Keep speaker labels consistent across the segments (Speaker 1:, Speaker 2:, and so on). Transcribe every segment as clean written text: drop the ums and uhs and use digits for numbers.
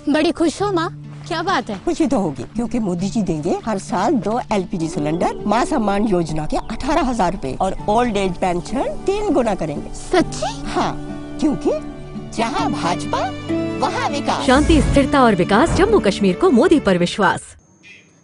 Speaker 1: बड़ी खुश हो माँ, क्या बात है?
Speaker 2: खुशी तो होगी क्योंकि मोदी जी देंगे हर साल 2 LPG सिलेंडर, मां सम्मान योजना के 18,000 रूपए और ओल्ड एज पेंशन 3 गुना करेंगे।
Speaker 1: सच्ची?
Speaker 2: हाँ, क्योंकि जहाँ भाजपा वहाँ विकास।
Speaker 3: शांति, स्थिरता और विकास, जम्मू कश्मीर को मोदी पर विश्वास।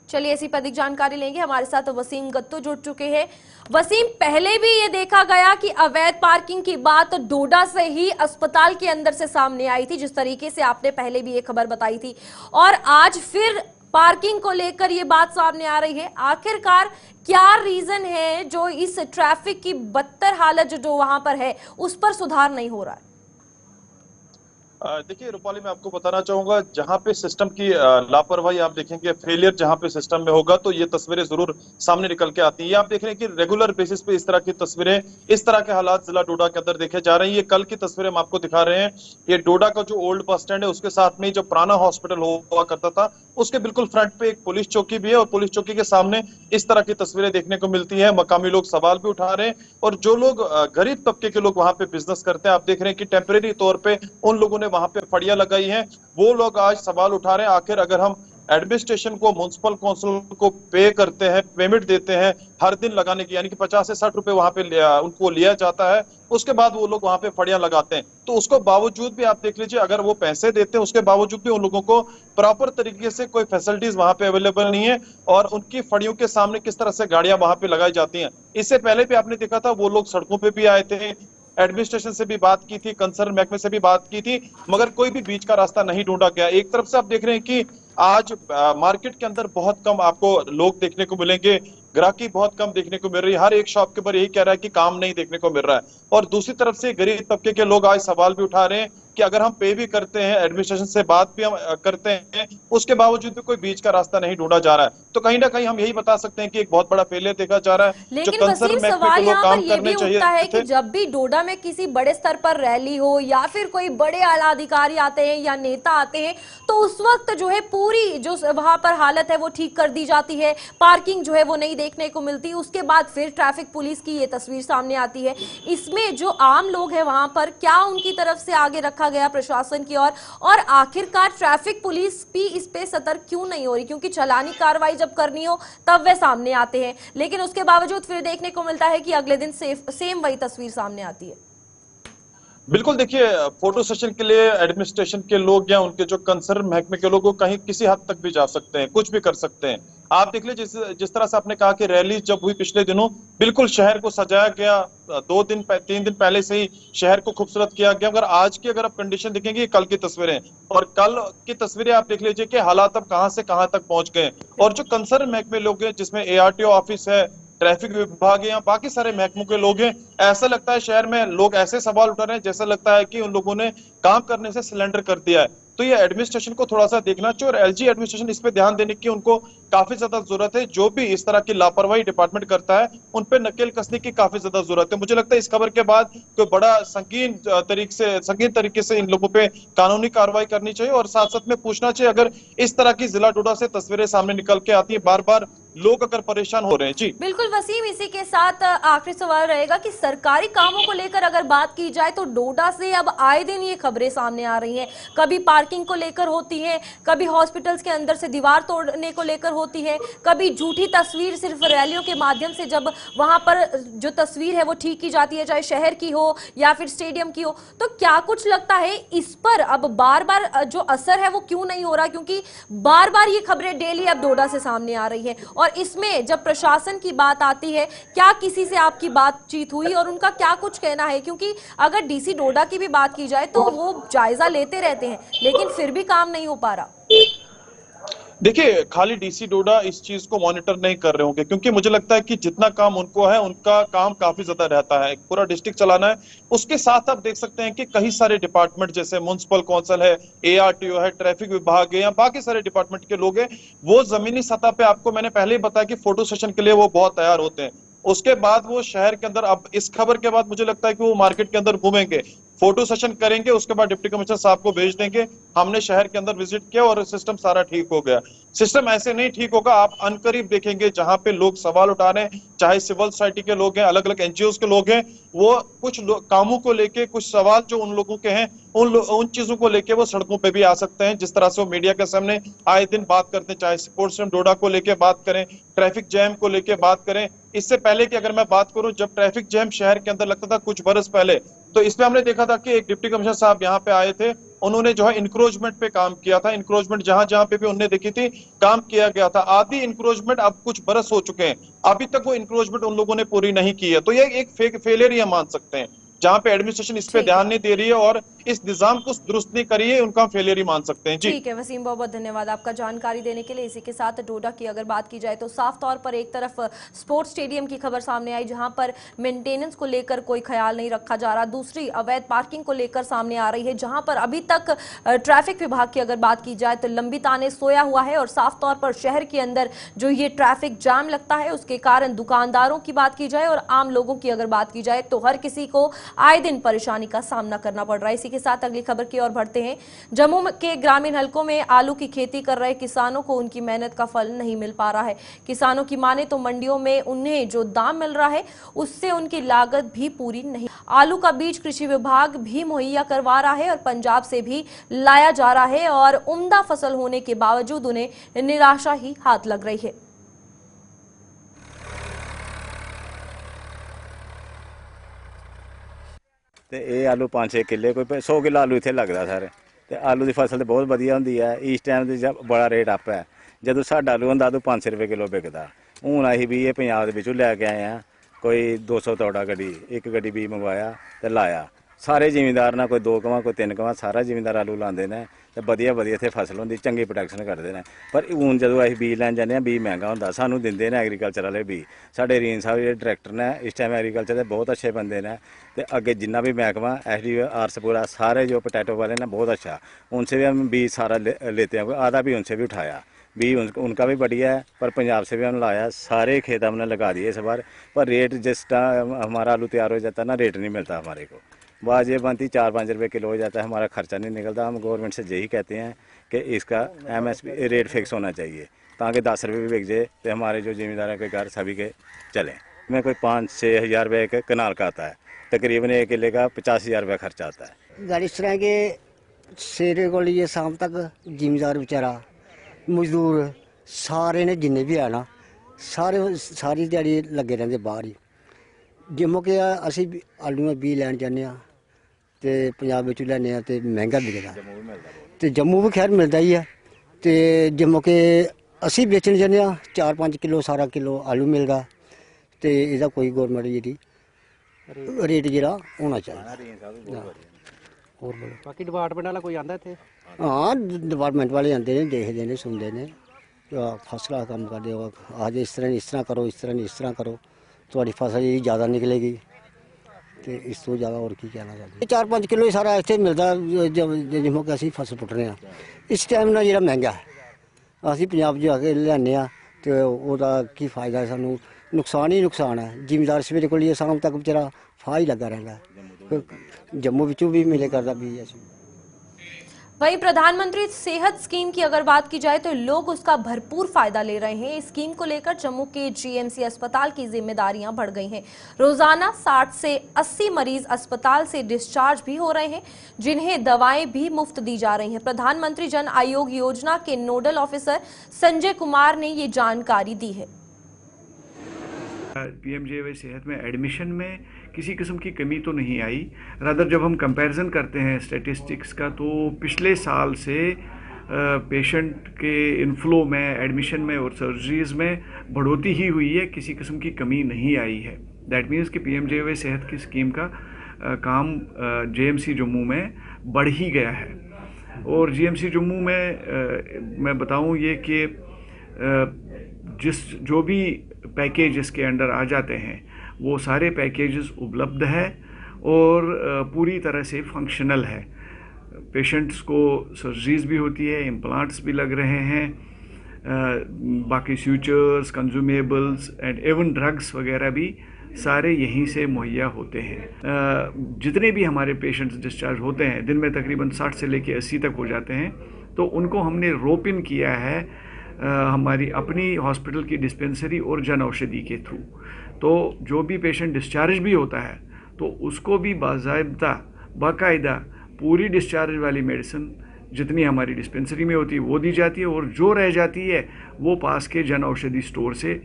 Speaker 4: चलिए इसी पर अधिक जानकारी लेंगे। हमारे साथ वसीम गत्तो जुड़ चुके हैं। वसीम, पहले भी ये देखा गया कि अवैध पार्किंग की बात डोडा से ही अस्पताल के अंदर से सामने आई थी, जिस तरीके से आपने पहले भी ये खबर बताई थी, और आज फिर पार्किंग को लेकर ये बात सामने आ रही है। आखिरकार क्या रीजन है जो इस ट्रैफिक की बदतर हालत जो वहां पर है उस पर सुधार नहीं हो रहा है?
Speaker 5: देखिए रूपाली, मैं आपको बताना चाहूंगा, जहां पे सिस्टम की लापरवाही आप देखेंगे, फेलियर जहां पे सिस्टम में होगा तो ये तस्वीरें जरूर सामने निकल के आती हैं। ये आप देख रहे हैं कि रेगुलर बेसिस पे इस तरह की तस्वीरें, इस तरह के हालात जिला डोडा के अंदर देखे जा रहे हैं। ये कल की तस्वीरें हम आपको दिखा रहे हैं। ये डोडा का जो ओल्ड बस स्टैंड है उसके साथ में जो पुराना हॉस्पिटल हुआ करता था उसके बिल्कुल फ्रंट पे एक पुलिस चौकी भी है, और पुलिस चौकी के सामने इस तरह की तस्वीरें देखने को मिलती है। मकामी लोग सवाल भी उठा रहे हैं, और जो लोग गरीब तबके के लोग वहां पे बिजनेस करते हैं, आप देख रहे हैं कि टेम्परेरी तौर पे उन लोगों ने वहां पे फड़ियां लगाई हैं। वो लोग आज सवाल उठा रहे हैं, आखिर अगर हम एडमिनिस्ट्रेशन को, म्युनिसिपल काउंसिल को पे करते हैं, पेमेंट देते हैं हर दिन लगाने की, यानी कि 50 से 60 रुपए वहां पे उनको लिया जाता है, उसके बाद वो लोग वहां पे फड़ियां लगाते हैं, तो उसको बावजूद भी आप देख लीजिए, अगर वो पैसे देते हैं उसके बावजूद भी उन लोगों को प्रॉपर तरीके से कोई फैसिलिटीज वहां पे अवेलेबल नहीं है, और उनकी फड़ियों के सामने किस तरह से गाड़ियां वहां पे लगाई जाती हैं। इससे पहले भी आपने देखा था, वो लोग सड़कों पे भी आए थे, एडमिनिस्ट्रेशन से भी बात की थी, कंसर्न महकमे से भी बात की थी, मगर कोई भी बीच का रास्ता नहीं ढूंढा गया। एक तरफ से आप देख रहे हैं कि आज मार्केट के अंदर बहुत कम आपको लोग देखने को मिलेंगे, ग्राहकी बहुत कम देखने को मिल रही है, हर एक शॉप के ऊपर यही कह रहा है कि काम नहीं देखने को मिल रहा है। और दूसरी तरफ से गरीब तबके के लोग आज सवाल भी उठा रहे हैं कि अगर हम पे भी करते हैं, एडमिनिस्ट्रेशन से बात भी हम करते हैं, उसके बावजूद भी कोई बीच का रास्ता नहीं ढूंढा जा रहा है। तो कहीं ना कहीं हम यही बता सकते हैं कि एक बहुत बड़ा फेलियर देखा जा रहा है।
Speaker 4: लेकिन वसीम, सवाल यहाँ पर यह भी उठता है कि जब भी डोडा में किसी बड़े स्तर पर रैली हो या फिर कोई बड़े आला अधिकारी आते हैं या नेता आते हैं, तो उस वक्त जो है पूरी जो वहां पर हालत है वो ठीक कर दी जाती है, पार्किंग जो है वो नहीं देखने को मिलती, उसके बाद फिर ट्रैफिक पुलिस की ये तस्वीर सामने आती है। इसमें जो आम लोग हैं वहां पर क्या उनकी तरफ से आगे रखा गया प्रशासन की ओर, और आखिरकार ट्रैफिक पुलिस भी इस पे सतर्क क्यों नहीं हो रही? क्योंकि चलानी कार्रवाई जब करनी हो तब वे सामने आते हैं, लेकिन उसके बावजूद फिर देखने को मिलता है कि अगले दिन सेम वही तस्वीर सामने आती है।
Speaker 5: बिल्कुल, देखिए, फोटो सेशन के लिए एडमिनिस्ट्रेशन के लोग या उनके जो कंसर्न महकमे के लोग कहीं किसी हद तक भी जा सकते हैं, कुछ भी कर सकते हैं। आप देख लीजिए, जिस तरह से आपने कहा कि रैली जब हुई पिछले दिनों, बिल्कुल शहर को सजाया गया, 3 दिन पहले से ही शहर को खूबसूरत किया गया, मगर आज की अगर आप कंडीशन देखेंगे, कल की तस्वीरें, और कल की तस्वीरें आप देख लीजिए कि हालात अब कहां से कहां तक पहुंच गए। और जो कंसर्न महकमे लोग हैं, जिसमें ARTO ऑफिस है, ट्रैफिक विभाग है, या बाकी सारे महकमों के लोग हैं, ऐसा लगता है शहर में लोग ऐसे सवाल उठा रहे हैं जैसा लगता है कि उन लोगों ने काम करने से सिलेंडर कर दिया है। तो ये एडमिनिस्ट्रेशन को थोड़ा सा देखना चाहिए, और LG एडमिनिस्ट्रेशन इस पे ध्यान देने की उनको काफी ज्यादा जरूरत है। जो भी इस तरह की लापरवाही डिपार्टमेंट करता है उन पे नकेल कसने की काफी ज्यादा जरूरत है। मुझे लगता है इस खबर के बाद कोई बड़ा संगीन तरीके से इन लोगों पे कानूनी कार्रवाई करनी चाहिए, और साथ साथ में पूछना चाहिए, अगर इस तरह की जिला डोडा से तस्वीरें सामने निकल के आती है बार बार, लोग अगर परेशान हो रहे हैं। जी
Speaker 4: बिल्कुल वसीम, इसी के साथ आखिरी सवाल रहेगा कि सरकारी कामों को लेकर अगर बात की जाए तो डोडा से अब आए दिन ये खबरें सामने आ रही हैं, कभी पार्किंग को लेकर होती है, कभी हॉस्पिटल्स के अंदर से दीवार तोड़ने को लेकर होती है, कभी झूठी तस्वीर सिर्फ रैलियों के माध्यम से जब वहां पर जो तस्वीर है वो ठीक की जाती है, चाहे शहर की हो या फिर स्टेडियम की हो। तो क्या कुछ लगता है इस पर अब बार बार जो असर है वो क्यों नहीं हो रहा? क्योंकि बार बार ये खबरें डेली अब डोडा से सामने आ रही है, और इसमें जब प्रशासन की बात आती है, क्या किसी से आपकी बातचीत हुई और उनका क्या कुछ कहना है? क्योंकि अगर DC डोडा की भी बात की जाए तो वो जायजा लेते रहते हैं, लेकिन फिर भी काम नहीं हो पा रहा।
Speaker 5: देखिए, खाली DC डोडा इस चीज को मॉनिटर नहीं कर रहे होंगे, क्योंकि मुझे लगता है कि जितना काम उनको है, उनका काम काफी ज्यादा रहता है, पूरा डिस्ट्रिक्ट चलाना है। उसके साथ आप देख सकते हैं कि कई सारे डिपार्टमेंट, जैसे म्युनिसिपल काउंसिल है, ARTO है, ट्रैफिक विभाग है, या बाकी सारे डिपार्टमेंट के लोग हैं, वो जमीनी सतह पे, आपको मैंने पहले ही बताया कि फोटो सेशन के लिए वो बहुत तैयार होते हैं। उसके बाद वो शहर के अंदर, अब इस खबर के बाद मुझे लगता है कि वो मार्केट के अंदर घूमेंगे, फोटो सेशन करेंगे, उसके बाद डिप्टी कमिश्नर साहब को भेज देंगे, हमने शहर के अंदर विजिट किया और सिस्टम सारा ठीक हो गया। सिस्टम ऐसे नहीं ठीक होगा। आप अनकरीब देखेंगे जहां पे लोग सवाल उठा रहे हैं, चाहे सिविल सोसाइटी के लोग हैं, अलग अलग एनजीओज के लोग हैं, वो कुछ कामों को लेके कुछ सवाल जो उन लोगों के हैं उन चीजों को लेके वो सड़कों पे भी आ सकते हैं। जिस तरह से वो मीडिया के सामने आए दिन बात करते हैं, चाहे स्पोर्ट्स डोडा को लेके बात करें, ट्रैफिक जैम को लेके बात करें। इससे पहले की अगर मैं बात करूं, जब ट्रैफिक जैम शहर के अंदर लगता था कुछ बरस पहले, तो इसमें हमने देखा था कि एक डिप्टी कमिश्नर साहब यहाँ पे आए थे, उन्होंने जो है इंक्रोचमेंट पे काम किया था। इंक्रोचमेंट जहां जहां पे भी उन्होंने देखी थी काम किया गया था। आधी इंक्रोचमेंट अब कुछ बरस हो चुके हैं, अभी तक वो इंक्रोचमेंट उन लोगों ने पूरी नहीं की है। तो ये एक फेलियर ही हम मान सकते हैं, जहां पे एडमिनिस्ट्रेशन इस पे ध्यान नहीं दे रही है और इस निजाम को दुरुस्त नहीं करी है, उनका फेलियर ही मान सकते हैं। जी
Speaker 4: ठीक है वसीम, बहुत बहुत धन्यवाद आपका जानकारी देने के लिए। इसी के साथ डोडा की अगर बात की जाए तो साफ तौर पर एक तरफ स्पोर्ट्स स्टेडियम की खबर सामने आई जहां पर मेंटेनेंस को लेकर कोई ख्याल नहीं रखा जा रहा, दूसरी अवैध पार्किंग को लेकर सामने आ रही है जहां पर अभी तक ट्रैफिक विभाग की अगर बात की जाए तो लंबी ताने सोया हुआ है। और साफ तौर पर शहर के अंदर जो ये ट्रैफिक जाम लगता है उसके कारण दुकानदारों की बात की जाए और आम लोगों की अगर बात की जाए तो हर किसी को आए दिन परेशानी का सामना करना पड़ रहा है। इसी के साथ अगली खबर की ओर बढ़ते हैं। जम्मू के ग्रामीण हलकों में आलू की खेती कर रहे किसानों को उनकी मेहनत का फल नहीं मिल पा रहा है। किसानों की माने तो मंडियों में उन्हें जो दाम मिल रहा है उससे उनकी लागत भी पूरी नहीं। आलू का बीज कृषि विभाग भी मुहैया करवा रहा है और पंजाब से भी लाया जा रहा है और उम्दा फसल होने के बावजूद उन्हें निराशा ही हाथ लग रही है।
Speaker 6: ਤੇ ਇਹ ਆਲੂ 5-6 ਕਿੱਲੇ ਕੋਈ 100 ਕਿੱਲਾ ਆਲੂ ਇੱਥੇ ਲੱਗਦਾ ਸਰ। ਤੇ ਆਲੂ ਦੀ ਫਸਲ ਤੇ ਬਹੁਤ ਵਧੀਆ ਹੁੰਦੀ ਹੈ। ਇਸ ਟਾਈਮ ਤੇ ਬੜਾ ਰੇਟ ਅਪ ਹੈ। ਜਦੋਂ ਸਾਡਾ ਆਲੂ ਹੁੰਦਾ ਉਦੋਂ 500 ਰੁਪਏ ਕਿਲੋ ਵਿਕਦਾ। ਹੁਣ ਅਸੀਂ ਵੀ ਇਹ ਪੰਜਾਬ ਦੇ ਵਿੱਚੋਂ ਲੈ ਕੇ ਆਏ ਆ, ਕੋਈ 200 ਤੌੜਾ ਗੱਡੀ, ਇੱਕ ਗੱਡੀ ਵੀ ਮੰਗਵਾਇਆ ਤੇ ਲਾਇਆ। ਸਾਰੇ ਜ਼ਿਮੀਂਦਾਰ ਨਾਲ ਕੋਈ 2 ਕਵਾਂ ਕੋਈ 3 ਕਵਾਂ ਸਾਰਾ ਜ਼ਿਮੀਂਦਾਰ ਆਲੂ ਲਾਉਂਦੇ ਨੇ ਤੇ ਵਧੀਆ ਇੱਥੇ ਫਸਲ ਹੁੰਦੀ, ਚੰਗੀ ਪ੍ਰੋਟੈਕਸ਼ਨ ਕਰਦੇ ਨੇ। ਪਰ ਹੁਣ ਜਦੋਂ ਅਸੀਂ ਬੀਜ ਲੈਣ ਜਾਂਦੇ ਹਾਂ ਬੀਜ ਮਹਿੰਗਾ ਹੁੰਦਾ, ਸਾਨੂੰ ਦਿੰਦੇ ਨੇ ਐਗਰੀਕਲਚਰ ਵਾਲੇ ਬੀਜ। ਸਾਡੇ ਰੀਨ ਸਾਹਿਬ ਜਿਹੜੇ ਡਾਇਰੈਕਟਰ ਨੇ ਇਸ ਟਾਈਮ ਐਗਰੀਕਲਚਰ ਦੇ ਬਹੁਤ ਅੱਛੇ ਬੰਦੇ ਨੇ ਤੇ ਅੱਗੇ जितना भी महकमा SDO आरसपुरा सारे जो पोटैटो वाले ना बहुत अच्छा, उनसे भी हम बीज सारा लेते हैं, आधा भी उनसे भी उठाया बीज उनका भी बढ़िया है। पर पंजाब से भी हमने लाया, सारे खेत हमने लगा दिए इस बार। पर रेट जिस टाइम हमारा आलू तैयार हो जाता है ना रेट नहीं मिलता हमारे को। बाज ये बनती 4-5 रुपये किलो हो जाता है, हमारा खर्चा नहीं निकलता। हम गवर्नमेंट से यही कहते हैं कि इसका MSP रेट फिक्स होना चाहिए ताकि 10 रुपये भी बिक जाए तो हमारे जो जिम्मेदारों के घर सभी के चलें। में कोई 5-6 हज़ार रुपये के कनाल का आता है, तकरीबन 1 किले का 50,000 रुपये खर्चा आता है।
Speaker 7: गाड़ी इस तरह के सवेरे को लिए शाम तक जिम्मेदार बेचारा मजदूर सारे ने जिन्ने भी है ना सारी दिहाड़ी लगे रहते बाहर ही। जिम्मो के असी आलू बी लैन जाने तो पंजाब विच लैने तो महंगा बिकदा तो जम्मू भी खैर मिलता ही है। तो जिम्मो के असी बेचन जाने 4-5 किलो सारा किलो आलू मिलता तो इसका कोई गौरमेंट जी रेट जरा होना चाहिए। और बोलो
Speaker 8: बाकी डिपार्टमेंट वाला कोई आंदा इत्थे?
Speaker 7: हाँ डिपार्टमेंट वाले आते हैं, देखते हैं, सुनते हैं, फसला काम करते हो आज इस तरह करो, इस तरह करो, थोड़ी फसल जी ज़्यादा निकलेगी। तो इस तो ज़्यादा और की कहना चाहते 4-5 किलो सारा इतने मिलता जिम्मो कि असी फसल पुट रहे हैं। इस टाइम ना जो महंगा है असी पंजाब जाके लियाने तो वह की फायदा है, सानू नुकसान ही नुकसान है। जिम्मेदार सवेरे को लिए शाम तक बेचारा फाह ही लगा रहता है, जम्मू विचों भी मिले करता भी।
Speaker 4: वहीं प्रधानमंत्री सेहत स्कीम की अगर बात की जाए तो लोग उसका भरपूर फायदा ले रहे हैं। इस स्कीम को लेकर जम्मू के GMC अस्पताल की जिम्मेदारियां बढ़ गई हैं। रोजाना 60 से 80 मरीज अस्पताल से डिस्चार्ज भी हो रहे हैं जिन्हें दवाएं भी मुफ्त दी जा रही हैं। प्रधानमंत्री जन आयोग योजना के नोडल ऑफिसर संजय कुमार ने ये जानकारी दी है।
Speaker 9: PMJAY सेहत में एडमिशन में किसी किस्म की कमी तो नहीं आई। रादर जब हम कंपैरिजन करते हैं स्टैटिस्टिक्स का तो पिछले साल से पेशेंट के इनफ्लो में, एडमिशन में और सर्जरीज़ में बढ़ोतरी ही हुई है, किसी किस्म की कमी नहीं आई है। दैट मीन्स कि PMJAY सेहत की स्कीम का काम JMC जम्मू में बढ़ ही गया है। और GMC जम्मू में मैं बताऊं ये कि जो भी पैकेज इसके अंडर आ जाते हैं वो सारे पैकेजेस उपलब्ध है और पूरी तरह से फंक्शनल है। पेशेंट्स को सर्जरीज़ भी होती है, इम्प्लांट्स भी लग रहे हैं, बाकी sutures, consumables and even drugs वगैरह भी सारे यहीं से मुहैया होते हैं। जितने भी हमारे पेशेंट्स डिस्चार्ज होते हैं दिन में तकरीबन 60 से लेकर 80 तक हो जाते हैं, तो उनको हमने रोप इन किया है हमारी अपनी हॉस्पिटल की डिस्पेंसरी और जन औषधि के थ्रू। तो जो भी पेशेंट डिस्चार्ज भी होता है तो उसको भी बाकायदा पूरी डिस्चार्ज वाली मेडिसिन जितनी हमारी डिस्पेंसरी में होती है वो दी जाती है, और जो रह जाती है वो पास के जन औषधि स्टोर से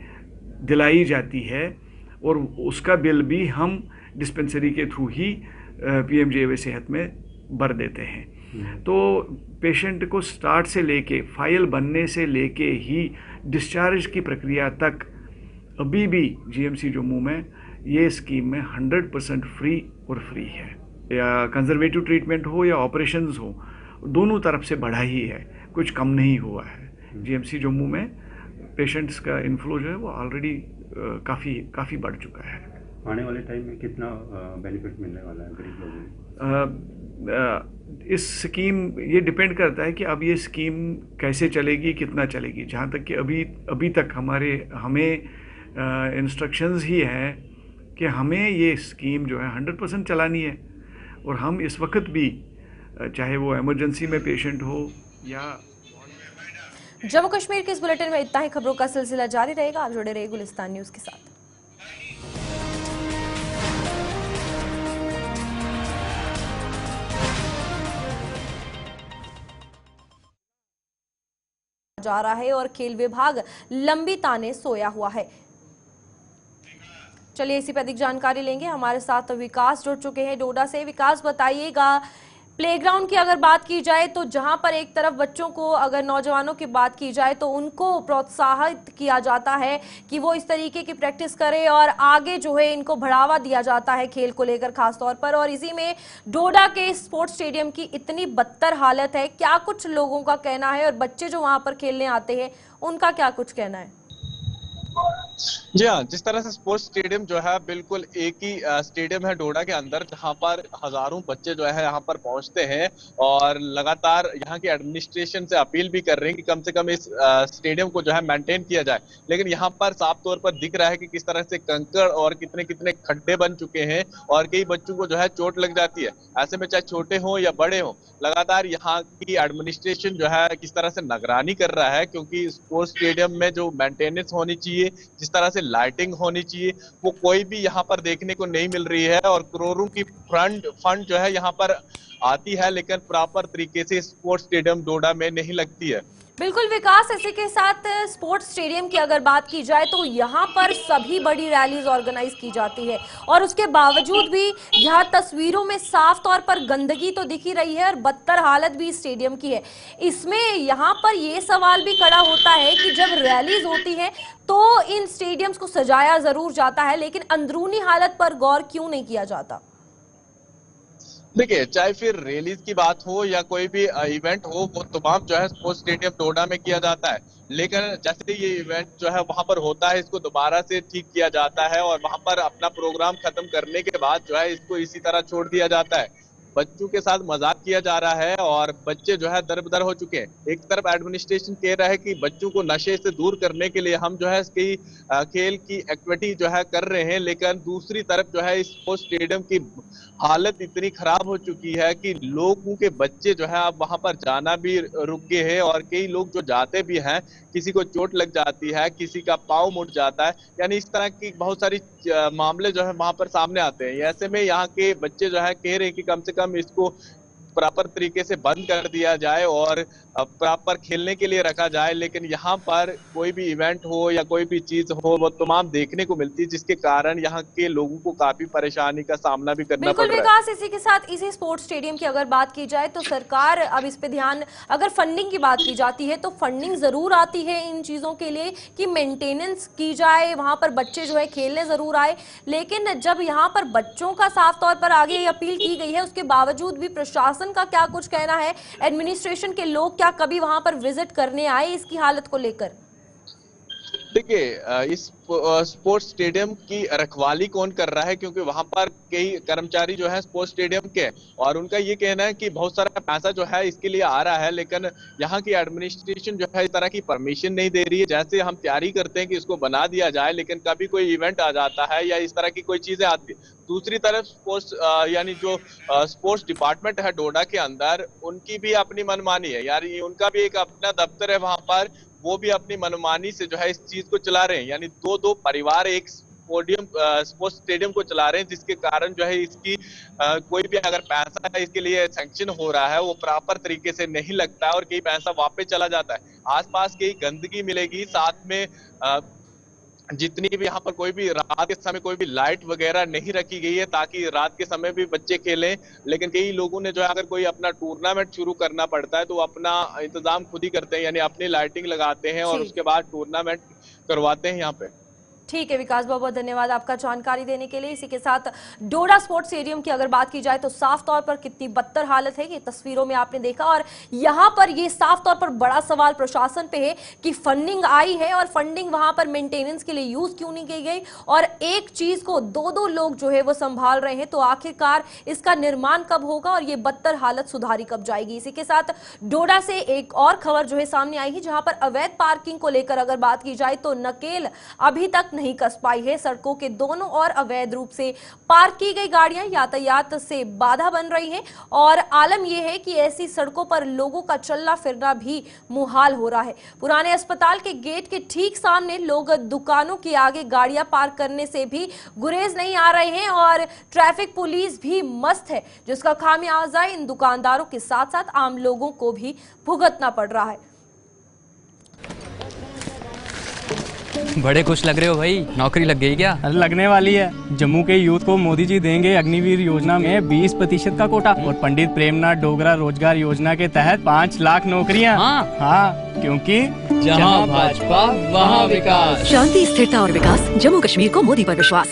Speaker 9: दिलाई जाती है, और उसका बिल भी हम डिस्पेंसरी के थ्रू ही PMJAY सेहत में भर देते हैं। तो पेशेंट को स्टार्ट से लेके फाइल बनने से लेके ही डिस्चार्ज की प्रक्रिया तक अभी भी GMC जम्मू में ये स्कीम में 100% फ्री और फ्री है। या कंजर्वेटिव ट्रीटमेंट हो या ऑपरेशंस हो, दोनों तरफ से बढ़ा ही है, कुछ कम नहीं हुआ है। GMC जम्मू में पेशेंट्स का इनफ्लो जो है वो ऑलरेडी काफ़ी बढ़ चुका है।
Speaker 8: आने वाले टाइम में कितना बेनिफिट मिलने वाला है गरीब लोगों को?
Speaker 9: इस स्कीम ये डिपेंड करता है कि अब ये स्कीम कैसे चलेगी, कितना चलेगी। जहाँ तक कि अभी तक हमें इंस्ट्रक्शंस ही हैं कि हमें ये स्कीम जो है 100% चलानी है, और हम इस वक्त भी चाहे वो इमरजेंसी में पेशेंट हो या।
Speaker 4: जम्मू कश्मीर के इस बुलेटिन में इतना ही। खबरों का सिलसिला जारी रहेगा, आप जुड़े रहिए गुलिस्तान न्यूज के साथ। जा रहा है और खेल विभाग लंबी ताने सोया हुआ है। चलिए इसी पे अधिक जानकारी लेंगे, हमारे साथ विकास जुड़ चुके हैं डोडा से। विकास बताइएगा, प्लेग्राउंड की अगर बात की जाए तो जहां पर एक तरफ बच्चों को, अगर नौजवानों की बात की जाए तो उनको प्रोत्साहित किया जाता है कि वो इस तरीके की प्रैक्टिस करें और आगे जो है इनको बढ़ावा दिया जाता है खेल को लेकर खास तौर पर, और इसी में डोडा के स्पोर्ट्स स्टेडियम की इतनी बदतर हालत है। क्या कुछ लोगों का कहना है और बच्चे जो वहां पर खेलने आते हैं उनका क्या कुछ कहना है?
Speaker 5: जी हाँ, जिस तरह से स्पोर्ट्स स्टेडियम जो है बिल्कुल एक ही स्टेडियम है डोडा के अंदर, जहां पर हजारों बच्चे जो है यहाँ पर पहुंचते हैं, और लगातार यहाँ की एडमिनिस्ट्रेशन से अपील भी कर रहे हैं कि कम से कम इस स्टेडियम को जो है मेंटेन किया जाए। लेकिन यहाँ पर साफ तौर पर दिख रहा है कि किस तरह से कंकड़ और कितने कितने खड्डे बन चुके हैं, और कई बच्चों को जो है चोट लग जाती है। ऐसे में चाहे छोटे हों या बड़े हों, लगातार यहाँ की एडमिनिस्ट्रेशन जो है किस तरह से निगरानी कर रहा है, क्योंकि स्पोर्ट्स स्टेडियम में जो मेंटेनेंस होनी चाहिए, जिस तरह से लाइटिंग होनी चाहिए, वो कोई भी यहाँ पर देखने को नहीं मिल रही है। और करोड़ों की फंड जो है यहाँ पर आती है, लेकिन प्रॉपर तरीके से स्पोर्ट्स स्टेडियम डोडा में नहीं लगती है।
Speaker 4: बिल्कुल विकास, इसी के साथ स्पोर्ट्स स्टेडियम की अगर बात की जाए तो यहाँ पर सभी बड़ी रैलीज ऑर्गेनाइज की जाती है, और उसके बावजूद भी यहाँ तस्वीरों में साफ तौर पर गंदगी तो दिख ही रही है और बदतर हालत भी स्टेडियम की है। इसमें यहाँ पर ये सवाल भी खड़ा होता है कि जब रैलीज होती है तो इन स्टेडियम्स को सजाया जरूर जाता है, लेकिन अंदरूनी हालत पर गौर क्यों नहीं किया जाता?
Speaker 5: देखिए, चाहे फिर रैलीज की बात हो या कोई भी इवेंट हो, वो तमाम जो है स्पोर्ट्स स्टेडियम डोडा में किया जाता है। लेकिन जैसे ये इवेंट जो है वहां पर होता है, इसको दोबारा से ठीक किया जाता है, और वहां पर अपना प्रोग्राम खत्म करने के बाद जो है इसको इसी तरह छोड़ दिया जाता है। बच्चों के साथ मजाक किया जा रहा है, और बच्चे जो है दरबदर हो चुके हैं। एक तरफ एडमिनिस्ट्रेशन कह रहा है कि बच्चों को नशे से दूर करने के लिए हम जो है इसकी खेल की एक्टिविटी जो है कर रहे हैं, लेकिन दूसरी तरफ जो है स्पोर्ट्स स्टेडियम की हालत इतनी खराब हो चुकी है कि लोगों के बच्चे जो है अब वहां पर जाना भी रुक गए हैं, और कई लोग जो जाते भी हैं, किसी को चोट लग जाती है, किसी का पाँव मुड़ जाता है, यानी इस तरह की बहुत सारी मामले जो है वहां पर सामने आते हैं। ऐसे में यहाँ के बच्चे जो है कह रहे हैं कि कम से कम इसको प्रॉपर तरीके से बंद कर दिया जाए और प्रॉपर खेलने के लिए रखा जाए। लेकिन यहाँ पर कोई भी इवेंट हो या कोई भी चीज हो, वो तमाम देखने को मिलती है, जिसके कारण यहाँ के लोगों को काफी परेशानी का सामना भी करना पड़ रहा है।
Speaker 4: बिल्कुल विकास, इसी के साथ इसी स्पोर्ट्स स्टेडियम की अगर बात की जाए तो सरकार अब इस पे ध्यान, अगर फंडिंग की बात की जाती है तो फंडिंग जरूर आती है इन चीजों के लिए कि मेंटेनेंस की जाए, वहां पर बच्चे जो है खेलने जरूर आए। लेकिन जब यहाँ पर बच्चों का साफ तौर पर आगे अपील की गई है, उसके बावजूद भी प्रशासन का क्या कुछ कहना है, एडमिनिस्ट्रेशन के लोग क्या कभी वहां पर विजिट करने आए इसकी हालत को लेकर?
Speaker 5: देखिए, इस स्पोर्ट्स स्टेडियम की रखवाली कौन कर रहा है, क्योंकि वहां पर कई कर्मचारी जो है स्पोर्ट्स स्टेडियम के, और उनका ये कहना है कि बहुत सारा पैसा जो है इसके लिए आ रहा है, लेकिन यहाँ की एडमिनिस्ट्रेशन जो है इस तरह की परमिशन नहीं दे रही है। जैसे हम तैयारी करते हैं कि इसको बना दिया जाए, लेकिन कभी कोई इवेंट आ जाता है या इस तरह की कोई चीजें आती है। दूसरी तरफ स्पोर्ट्स यानी जो स्पोर्ट्स डिपार्टमेंट है डोडा के अंदर, उनकी भी अपनी मनमानी है, यानी उनका भी एक अपना दफ्तर है वहां पर,
Speaker 10: वो भी अपनी मनमानी से जो है इस चीज को चला रहे हैं, यानी दो परिवार एक पोडियम स्पोर्ट्स स्टेडियम को चला रहे हैं, जिसके कारण जो है इसकी कोई भी अगर पैसा इसके लिए सैंक्शन हो रहा है वो प्रॉपर तरीके से नहीं लगता है और कई पैसा वापस चला जाता है। आसपास कई गंदगी मिलेगी, साथ में जितनी भी यहाँ पर कोई भी रात के समय कोई भी लाइट वगैरह नहीं रखी गई है ताकि रात के समय भी बच्चे खेलें। लेकिन कई लोगों ने जो है अगर कोई अपना टूर्नामेंट शुरू करना पड़ता है तो वो अपना इंतजाम खुद ही करते हैं, यानी अपनी लाइटिंग लगाते हैं और उसके बाद टूर्नामेंट करवाते हैं यहाँ पे।
Speaker 4: ठीक है विकास, बहुत बहुत धन्यवाद आपका जानकारी देने के लिए। इसी के साथ डोडा स्पोर्ट्स स्टेडियम की अगर बात की जाए तो साफ तौर पर कितनी बदतर हालत है ये तस्वीरों में आपने देखा, और यहाँ पर ये साफ तौर पर बड़ा सवाल प्रशासन पे है कि फंडिंग आई है और फंडिंग वहां पर मेंटेनेंस के लिए यूज क्यों नहीं की गई, और एक चीज को दो लोग जो है वो संभाल रहे हैं, तो आखिरकार इसका निर्माण कब होगा और ये बदतर हालत सुधारी कब जाएगी। इसी के साथ डोडा से एक और खबर जो है सामने आई है, जहां पर अवैध पार्किंग को लेकर अगर बात की जाए तो नकेल अभी तक नहीं कस पाई है। सड़कों के दोनों ओर अवैध रूप से पार्क की गई गाड़ियां यातायात से बाधा बन रही हैं, और आलम यह है कि ऐसी सड़कों पर लोगों का चलना फिरना भी मुहाल हो रहा है। पुराने अस्पताल के गेट के ठीक सामने लोग दुकानों के आगे गाड़ियां पार्क करने से भी गुरेज नहीं आ रहे हैं, और ट्रैफिक पुलिस भी मस्त है, जिसका खामियाजा इन दुकानदारों के साथ साथ आम लोगों को भी भुगतना पड़ रहा है।
Speaker 11: बड़े खुश लग रहे हो भाई, नौकरी लग गई क्या?
Speaker 12: अरे लगने वाली है। जम्मू के यूथ को मोदी जी देंगे अग्निवीर योजना में 20% का कोटा, और पंडित प्रेमनाथ डोगरा रोजगार योजना के तहत 5 लाख नौकरियां। हाँ, क्योंकि
Speaker 11: जहाँ भाजपा वहाँ विकास।
Speaker 3: शांति, स्थिरता और विकास, जम्मू कश्मीर को मोदी पर विश्वास।